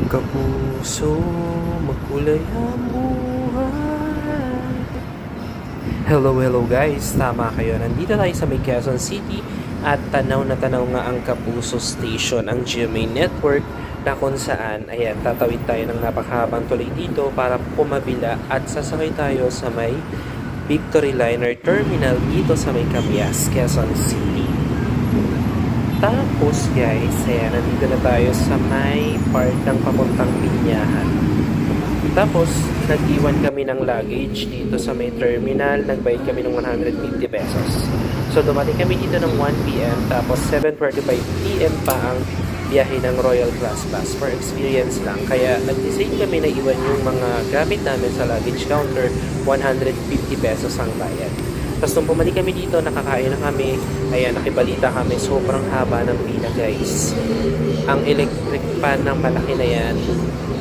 Kapuso, magkulay ang buhay. Hello guys, tama kayo. Nandito tayo sa may Quezon City at tanaw na tanaw nga ang Kapuso Station, ang GMA Network, na kung saan, ayan, tatawid tayo ng napakahabang tulay dito para pumabila at sasakay tayo sa may Victory Liner Terminal dito sa may Cabias, Quezon City. Tapos guys, ayan, nandito na tayo sa may part ng papuntang Binyahan. Tapos, nag-iwan kami ng luggage dito sa may terminal. Nagbayad kami ng 150 pesos. So, dumating kami dito ng 1 p.m. Tapos, 7:45 p.m. pa ang biyahe ng Royal Class Bus. For experience lang. Kaya, nag-decide kami na iwan yung mga gamit namin sa luggage counter. 150 pesos ang bayad. Tapos nung bumalik kami dito, nakakain na kami. Ayan, nakibalita kami. Sobrang haba ng pila, guys. Ang electric pan ng malaki na yan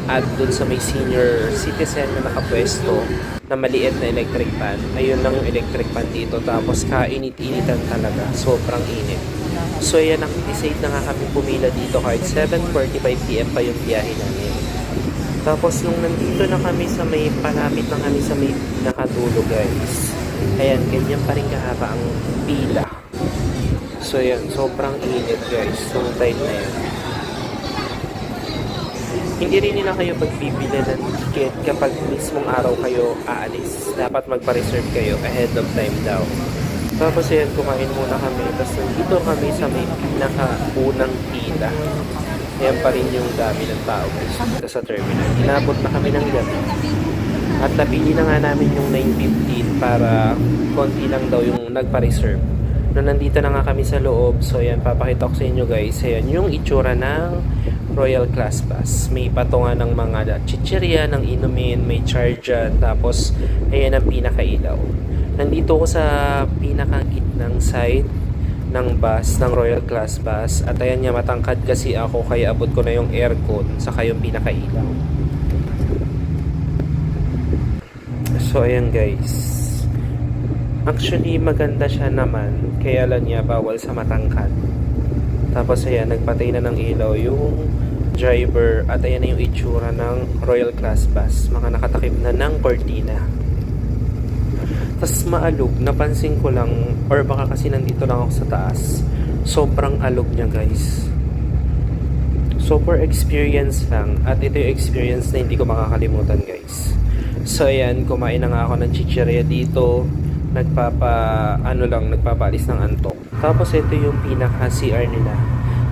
at dun sa may senior citizen na nakapwesto na maliit na electric pan, ayun lang yung electric pan dito. Tapos kainit-initan talaga. Sobrang init. So ayan, nakidecide na nga kami pumila dito kahit 7:45 p.m. pa yung biyahe namin. Tapos nung nandito na kami sa may, palapit na kami sa may nakadulo, guys. Ayan, ganyan pa rin kahaba ang pila. So, yan, sobrang init, guys. Yung time na yan. Hindi rin nila kayo pagbibili ng ticket kapag mismong araw kayo aalis. Dapat magpa-reserve kayo ahead of time daw. Tapos, ayan, kumain muna kami. Tapos, nandito kami sa may pinaka-unang pila. Ayan pa rin yung dami ng tao, guys, dito sa terminal. Inabot na kami ng gabi. At napili na nga namin yung 9:15 para konti lang daw yung nagpa-reserve. Nung nandito na nga kami sa loob, so ayan, papakita ko sa inyo, guys. Ayan, yung itsura ng Royal Class Bus. May patungan ng mga chichirya, ng inumin, may charger, tapos ayan ang pinakailaw. Nandito ko sa pinakagitnang side ng bus, ng Royal Class Bus. At ayan nga, matangkad kasi ako, kaya abot ko na yung aircon, saka yung pinakailaw. So, ayan guys. Actually, maganda siya naman. Kaya lang niya, bawal sa matangkad. Tapos, ayan, nagpatay na ng ilaw yung driver. At ayan na yung itsura ng Royal Class Bus. Mga nakatakip na ng cortina. Tapos, maalog. Napansin ko lang, or baka kasi nandito lang ako sa taas. Sobrang alog niya, guys. So, for experience lang. At ito yung experience na hindi ko makakalimutan, guys. So ayan, kumain na nga ako ng chichirya dito. Nagpapaalis ng antok. Tapos ito yung pinaka CR nila.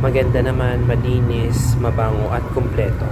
Maganda naman, malinis, mabango at kumpleto.